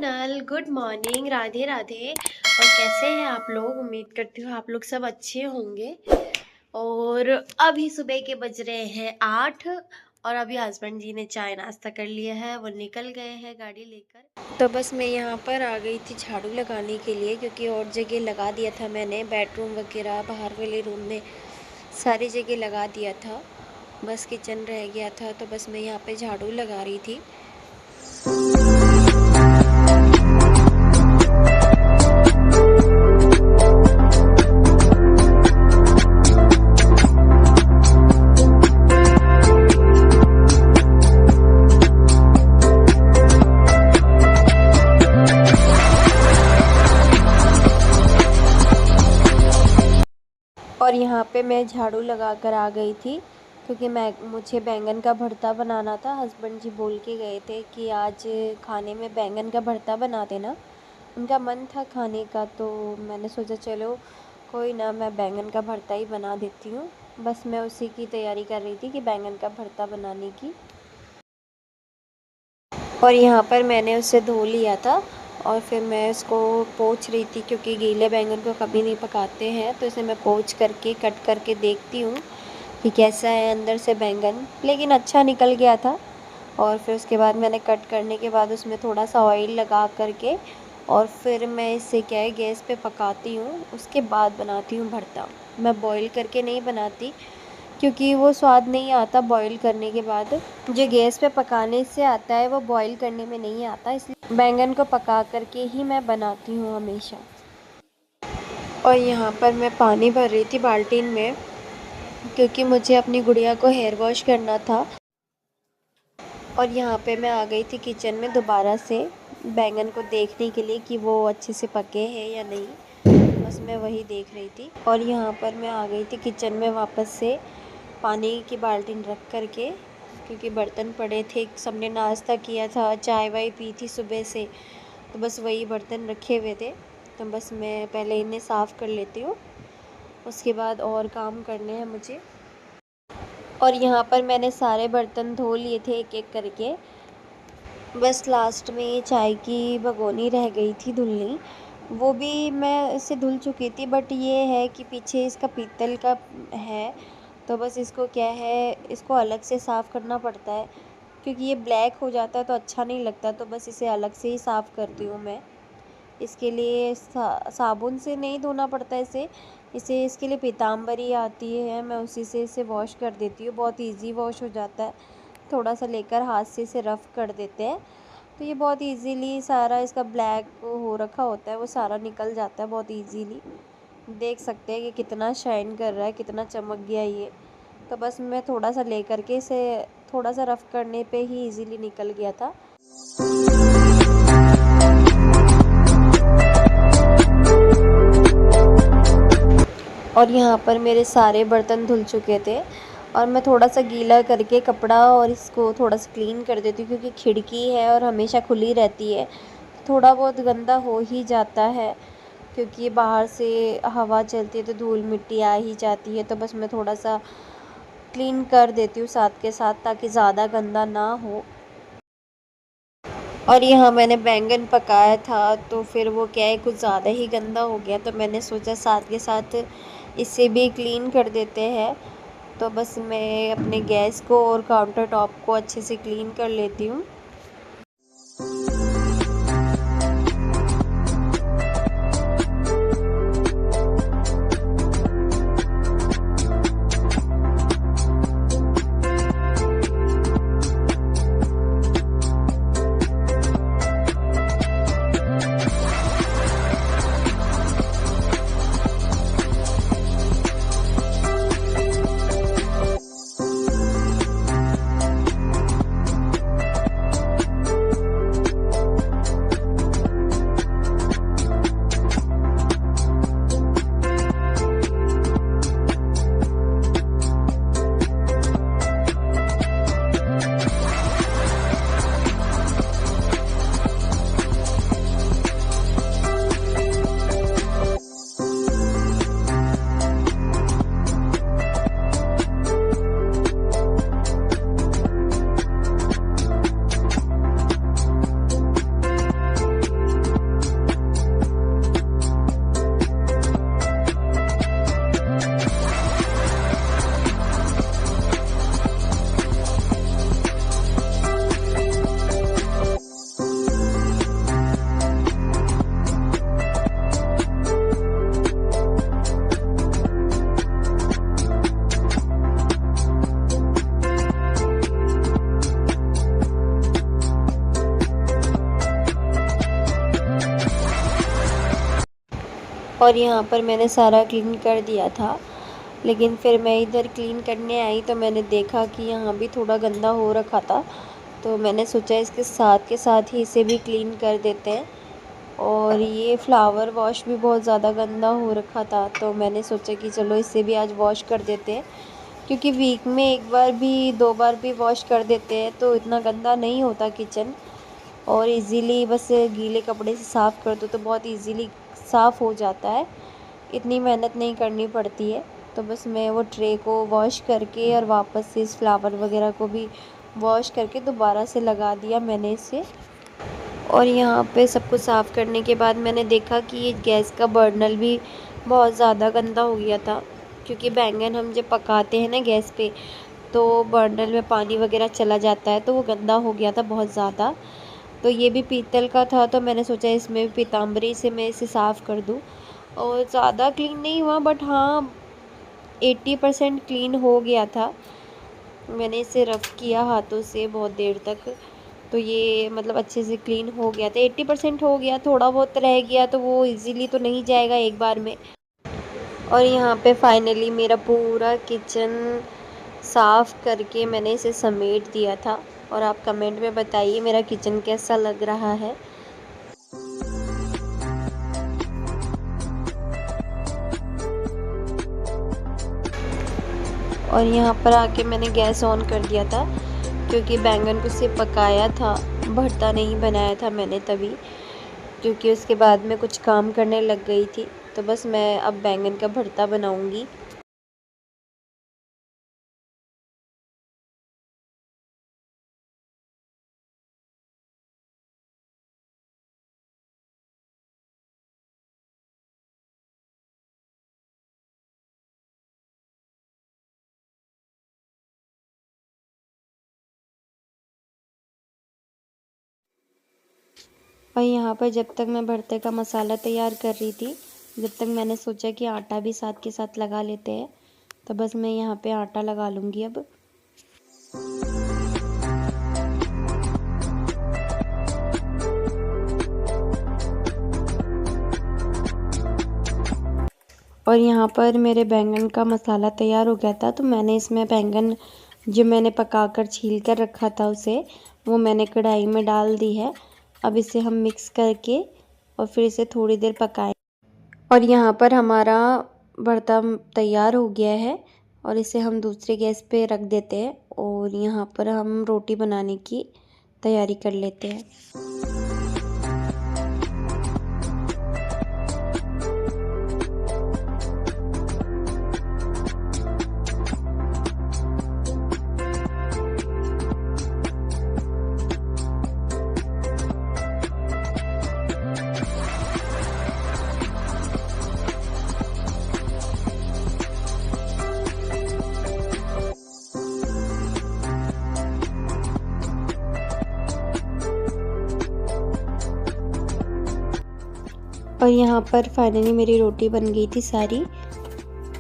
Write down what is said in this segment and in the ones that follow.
Sonal, good morning. Radhe Radhe. और कैसे हैं आप लोग? उम्मीद करती हूँ आप लोग सब अच्छे होंगे। और अभी सुबह के बज रहे हैं 8। और अभी हस्बैंड जी ने चाय नाश्ता कर लिया है, वो निकल गए हैं गाड़ी लेकर। तो बस मैं यहाँ पर आ गई थी झाड़ू लगाने के लिए, क्योंकि और जगह लगा दिया था मैंने, बेडरूम वगैरह बाहर वाले रूम में सारी जगह लगा दिया था, बस किचन रह गया था। तो बस मैं यहाँ पे झाड़ू लगा रही थी। और यहाँ पे मैं झाड़ू लगा कर आ गई थी, क्योंकि मुझे बैंगन का भरता बनाना था। हस्बैंड जी बोल के गए थे कि आज खाने में बैंगन का भरता बना देना, उनका मन था खाने का। तो मैंने सोचा चलो कोई ना, मैं बैंगन का भरता ही बना देती हूँ। बस मैं उसी की तैयारी कर रही थी कि बैंगन का भरता बनाने की। और यहाँ पर मैंने उसे धो लिया था और फिर मैं इसको पोंछ रही थी, क्योंकि गीले बैंगन को कभी नहीं पकाते हैं। तो इसे मैं पोंछ करके कट करके देखती हूँ कि कैसा है अंदर से बैंगन, लेकिन अच्छा निकल गया था। और फिर उसके बाद मैंने कट करने के बाद उसमें थोड़ा सा ऑयल लगा करके और फिर मैं इसे क्या है गैस पे पकाती हूँ, उसके बाद बनाती हूँ भरता। मैं बॉईल करके नहीं बनाती, क्योंकि वो स्वाद नहीं आता बॉईल करने के बाद। जो गैस पे पकाने से आता है वो बॉईल करने में नहीं आता, इसलिए बैंगन को पका करके ही मैं बनाती हूँ हमेशा। और यहाँ पर मैं पानी भर रही थी बाल्टीन में, क्योंकि मुझे अपनी गुड़िया को हेयर वॉश करना था। और यहाँ पे मैं आ गई थी किचन में दोबारा से बैंगन को देखने के लिए कि वो अच्छे से पके हैं या नहीं, बस मैं वही देख रही थी। और यहाँ पर मैं आ गई थी किचन में वापस से पानी की बाल्टीन रख करके, क्योंकि बर्तन पड़े थे, सबने नाश्ता किया था, चाय वाय पी थी सुबह से, तो बस वही बर्तन रखे हुए थे। तो बस मैं पहले इन्हें साफ़ कर लेती हूँ, उसके बाद और काम करने हैं मुझे। और यहाँ पर मैंने सारे बर्तन धो लिए थे एक एक करके, बस लास्ट में चाय की भगोनी रह गई थी धुलनी, वो भी मैं इससे धुल चुकी थी। बट ये है कि पीछे इसका पीतल का है, तो बस इसको क्या है, इसको अलग से साफ़ करना पड़ता है, क्योंकि ये ब्लैक हो जाता है तो अच्छा नहीं लगता। तो बस इसे अलग से ही साफ़ करती हूँ मैं। इसके लिए साबुन से नहीं धोना पड़ता इसे इसके लिए पीताम्बरी आती है, मैं उसी से इसे वॉश कर देती हूँ। बहुत इजी वॉश हो जाता है, थोड़ा सा लेकर हाथ से इसे रफ़ कर देते हैं, तो ये बहुत इजीली सारा इसका ब्लैक हो रखा होता है वो सारा निकल जाता है बहुत इजीली। देख सकते हैं कि कितना शाइन कर रहा है, कितना चमक गया ये। तो बस मैं थोड़ा सा ले करके इसे थोड़ा सा रफ़ करने पे ही इजीली निकल गया था। और यहाँ पर मेरे सारे बर्तन धुल चुके थे, और मैं थोड़ा सा गीला करके कपड़ा और इसको थोड़ा सा क्लीन कर देती हूँ, क्योंकि खिड़की है और हमेशा खुली रहती है, थोड़ा बहुत गंदा हो ही जाता है, क्योंकि बाहर से हवा चलती है तो धूल मिट्टी आ ही जाती है। तो बस मैं थोड़ा सा क्लीन कर देती हूँ साथ के साथ, ताकि ज़्यादा गंदा ना हो। और यहाँ मैंने बैंगन पकाया था, तो फिर वो क्या है कुछ ज़्यादा ही गंदा हो गया, तो मैंने सोचा साथ के साथ इसे भी क्लीन कर देते हैं। तो बस मैं अपने गैस को और काउंटर टॉप को अच्छे से क्लीन कर लेती हूँ। और यहाँ पर मैंने सारा क्लीन कर दिया था, लेकिन फिर मैं इधर क्लीन करने आई तो मैंने देखा कि यहाँ भी थोड़ा गंदा हो रखा था। तो मैंने सोचा इसके साथ के साथ ही इसे भी क्लीन कर देते हैं। और ये फ्लावर वॉश भी बहुत ज़्यादा गंदा हो रखा था, तो मैंने सोचा कि चलो इसे भी आज वॉश कर देते हैं, क्योंकि वीक में एक बार भी 2 बार भी वॉश कर देते हैं तो इतना गंदा नहीं होता किचन। और इजीली बस गीले कपड़े से साफ़ कर दो तो बहुत इजीली साफ़ हो जाता है, इतनी मेहनत नहीं करनी पड़ती है। तो बस मैं वो ट्रे को वॉश करके और वापस से इस फ्लावर वगैरह को भी वॉश करके दोबारा से लगा दिया मैंने इसे। और यहाँ पे सब कुछ साफ़ करने के बाद मैंने देखा कि ये गैस का बर्नल भी बहुत ज़्यादा गंदा हो गया था, क्योंकि बैंगन हम जब पकाते हैं ना गैस पे तो बर्नल में पानी वगैरह चला जाता है, तो वो गंदा हो गया था बहुत ज़्यादा। तो ये भी पीतल का था, तो मैंने सोचा इसमें पीताम्बरी से मैं इसे साफ़ कर दूँ। और ज़्यादा क्लीन नहीं हुआ, बट हाँ 80% क्लीन हो गया था। मैंने इसे रफ़ किया हाथों से बहुत देर तक, तो ये मतलब अच्छे से क्लीन हो गया था। 80% हो गया, थोड़ा बहुत रह गया तो वो इजीली तो नहीं जाएगा एक बार में। और यहाँ पे फाइनली मेरा पूरा किचन साफ़ करके मैंने इसे समेट दिया था। और आप कमेंट में बताइए मेरा किचन कैसा लग रहा है। और यहाँ पर आके मैंने गैस ऑन कर दिया था, क्योंकि बैंगन को सिर्फ पकाया था, भरता नहीं बनाया था मैंने तभी, क्योंकि उसके बाद मैं कुछ काम करने लग गई थी। तो बस मैं अब बैंगन का भरता बनाऊंगी। और यहाँ पर जब तक मैं भरते का मसाला तैयार कर रही थी, जब तक मैंने सोचा कि आटा भी साथ के साथ लगा लेते हैं, तो बस मैं यहाँ पे आटा लगा लूँगी अब। और यहाँ पर मेरे बैंगन का मसाला तैयार हो गया था, तो मैंने इसमें बैंगन जो मैंने पकाकर छील कर रखा था उसे, वो मैंने कढ़ाई में डाल दी है। अब इसे हम मिक्स करके और फिर इसे थोड़ी देर पकाएं। और यहाँ पर हमारा भरता तैयार हो गया है, और इसे हम दूसरे गैस पे रख देते हैं और यहाँ पर हम रोटी बनाने की तैयारी कर लेते हैं। और यहाँ पर फाइनली मेरी रोटी बन गई थी सारी।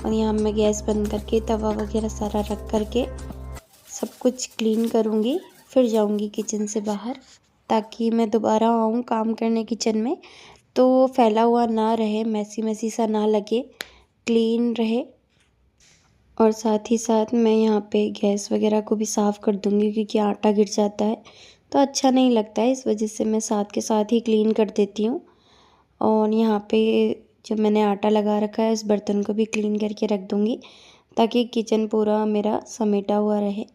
और यहाँ मैं गैस बंद करके तवा वगैरह सारा रख करके सब कुछ क्लीन करूँगी, फिर जाऊँगी किचन से बाहर, ताकि मैं दोबारा आऊँ काम करने किचन में तो फैला हुआ ना रहे, मैसी मैसी सा ना लगे, क्लीन रहे। और साथ ही साथ मैं यहाँ पे गैस वगैरह को भी साफ़ कर दूँगी, क्योंकि आटा गिर जाता है तो अच्छा नहीं लगता है, इस वजह से मैं साथ के साथ ही क्लीन कर देती हूँ। और यहाँ पे जब मैंने आटा लगा रखा है, इस बर्तन को भी क्लीन करके रख दूँगी, ताकि किचन पूरा मेरा समेटा हुआ रहे।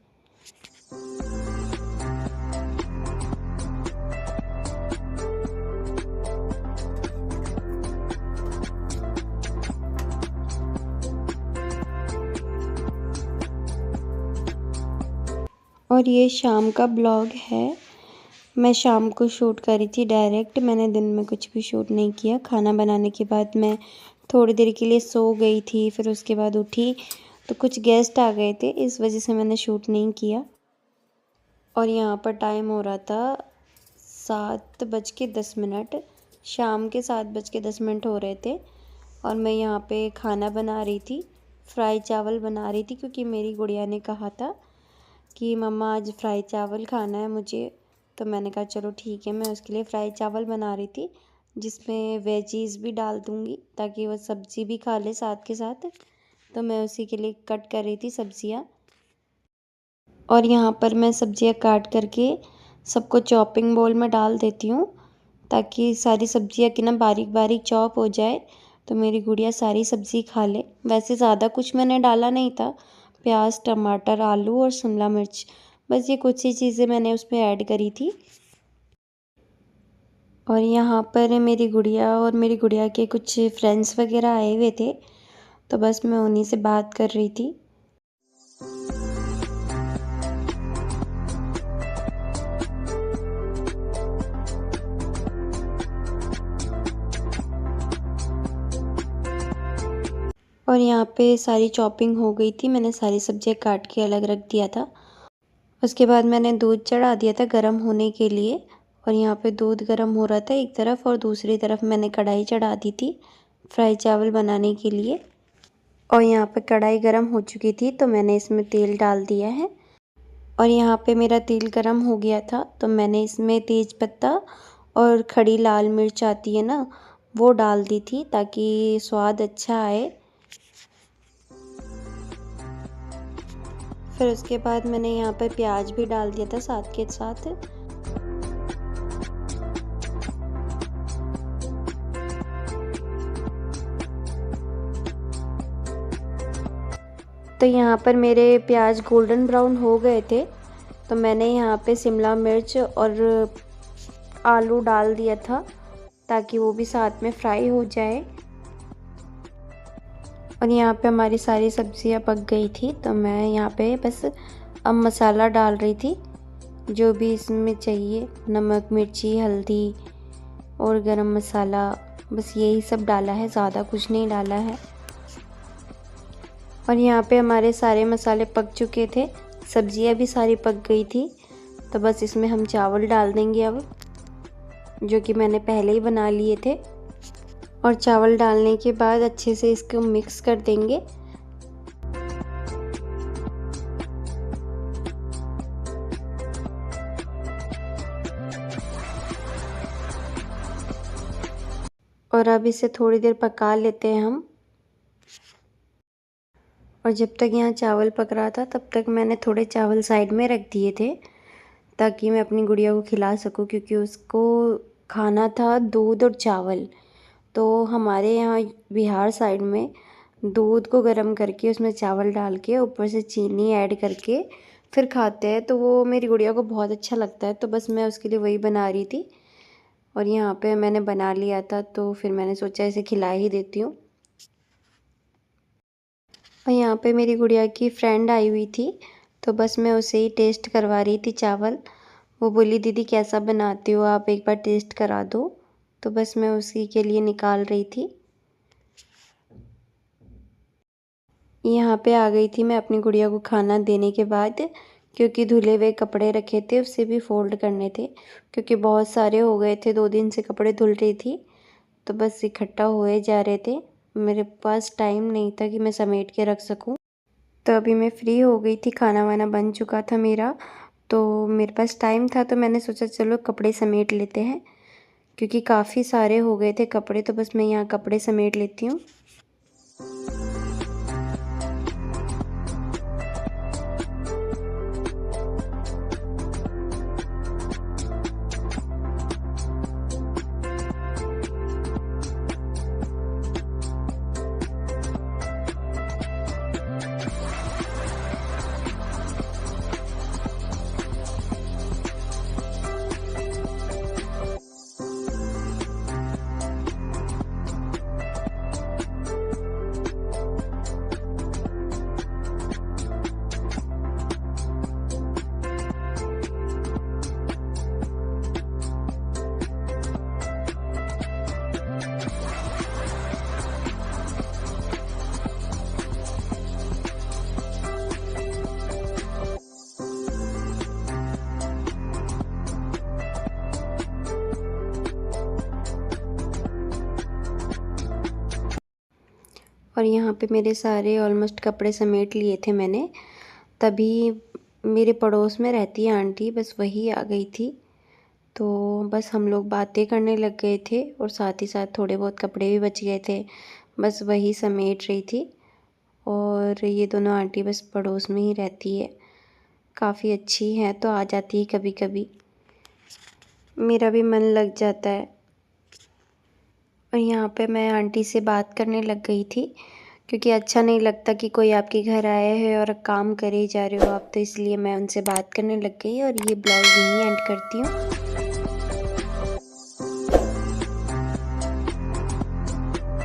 और ये शाम का ब्लॉग है, मैं शाम को शूट करी थी डायरेक्ट, मैंने दिन में कुछ भी शूट नहीं किया। खाना बनाने के बाद मैं थोड़ी देर के लिए सो गई थी, फिर उसके बाद उठी तो कुछ गेस्ट आ गए थे, इस वजह से मैंने शूट नहीं किया। और यहाँ पर टाइम हो रहा था 7:10, शाम के 7:10 हो रहे थे। और मैं यहाँ पे खाना बना रही थी, फ्राई चावल बना रही थी, क्योंकि मेरी गुड़िया ने कहा था कि मम्मा आज फ्राई चावल खाना है मुझे। तो मैंने कहा चलो ठीक है, मैं उसके लिए फ़्राई चावल बना रही थी। जिसमें वेजीज़ भी डाल दूँगी ताकि वो सब्ज़ी भी खा ले साथ के साथ। तो मैं उसी के लिए कट कर रही थी सब्ज़ियाँ। और यहाँ पर मैं सब्ज़ियाँ काट करके सबको चॉपिंग बोल में डाल देती हूँ ताकि सारी सब्ज़ियाँ की ना बारीक बारीक चॉप हो जाए, तो मेरी गुड़िया सारी सब्ज़ी खा ले। वैसे ज़्यादा कुछ मैंने डाला नहीं था, प्याज, टमाटर, आलू और शिमला मिर्च, बस ये कुछ ही चीज़ें मैंने उसमें ऐड करी थी। और यहाँ पर मेरी गुड़िया और मेरी गुड़िया के कुछ फ्रेंड्स वगैरह आए हुए थे, तो बस मैं उन्हीं से बात कर रही थी। और यहाँ पे सारी चॉपिंग हो गई थी, मैंने सारी सब्जियाँ काट के अलग रख दिया था। उसके बाद मैंने दूध चढ़ा दिया था गरम होने के लिए। और यहाँ पे दूध गरम हो रहा था एक तरफ, और दूसरी तरफ मैंने कढ़ाई चढ़ा दी थी फ्राई चावल बनाने के लिए। और यहाँ पे कढ़ाई गरम हो चुकी थी, तो मैंने इसमें तेल डाल दिया है। और यहाँ पे मेरा तेल गरम हो गया था, तो मैंने इसमें तेज पत्ता और खड़ी लाल मिर्च आती है ना, वो डाल दी थी ताकि स्वाद अच्छा आए। फिर उसके बाद मैंने यहाँ पर प्याज भी डाल दिया था साथ के साथ। तो यहाँ पर मेरे प्याज गोल्डन ब्राउन हो गए थे, तो मैंने यहाँ पे शिमला मिर्च और आलू डाल दिया था ताकि वो भी साथ में फ्राई हो जाए। और यहाँ पे हमारी सारी सब्जियाँ पक गई थी, तो मैं यहाँ पे बस अब मसाला डाल रही थी जो भी इसमें चाहिए, नमक, मिर्ची, हल्दी और गरम मसाला, बस यही सब डाला है, ज़्यादा कुछ नहीं डाला है। और यहाँ पे हमारे सारे मसाले पक चुके थे, सब्जियाँ भी सारी पक गई थी, तो बस इसमें हम चावल डाल देंगे अब, जो कि मैंने पहले ही बना लिए थे। और चावल डालने के बाद अच्छे से इसको मिक्स कर देंगे। और अब इसे थोड़ी देर पका लेते हैं हम। और जब तक यहाँ चावल पक रहा था, तब तक मैंने थोड़े चावल साइड में रख दिए थे ताकि मैं अपनी गुड़िया को खिला सकूं, क्योंकि उसको खाना था दूध और चावल। तो हमारे यहाँ बिहार साइड में दूध को गर्म करके उसमें चावल डाल के ऊपर से चीनी ऐड करके फिर खाते हैं, तो वो मेरी गुड़िया को बहुत अच्छा लगता है। तो बस मैं उसके लिए वही बना रही थी। और यहाँ पे मैंने बना लिया था, तो फिर मैंने सोचा इसे खिला ही देती हूँ। और यहाँ पे मेरी गुड़िया की फ्रेंड आई हुई थी, तो बस मैं उसे ही टेस्ट करवा रही थी चावल। वो बोली, दीदी कैसा बनाती हो आप, एक बार टेस्ट करा दो। तो बस मैं उसी के लिए निकाल रही थी। यहाँ पे आ गई थी मैं अपनी गुड़िया को खाना देने के बाद, क्योंकि धुले हुए कपड़े रखे थे उससे भी फ़ोल्ड करने थे, क्योंकि बहुत सारे हो गए थे, 2 दिन से कपड़े धुल रही थी, तो बस इकट्ठा हुए जा रहे थे। मेरे पास टाइम नहीं था कि मैं समेट के रख सकूं। तो अभी मैं फ्री हो गई थी, खाना वाना बन चुका था मेरा, तो मेरे पास टाइम था, तो मैंने सोचा चलो कपड़े समेट लेते हैं, क्योंकि काफ़ी सारे हो गए थे कपड़े, तो बस मैं यहाँ कपड़े समेट लेती हूँ। और यहाँ पे मेरे सारे ऑलमोस्ट कपड़े समेट लिए थे मैंने, तभी मेरे पड़ोस में रहती है आंटी, बस वही आ गई थी। तो बस हम लोग बातें करने लग गए थे और साथ ही साथ थोड़े बहुत कपड़े भी बच गए थे, बस वही समेट रही थी। और ये दोनों आंटी बस पड़ोस में ही रहती है, काफ़ी अच्छी हैं, तो आ जाती है कभी कभी, मेरा भी मन लग जाता है। और यहाँ पे मैं आंटी से बात करने लग गई थी, क्योंकि अच्छा नहीं लगता कि कोई आपके घर आया है और काम करे ही जा रहे हो आप, तो इसलिए मैं उनसे बात करने लग गई और ये ब्लॉग यहीं एंड करती हूँ।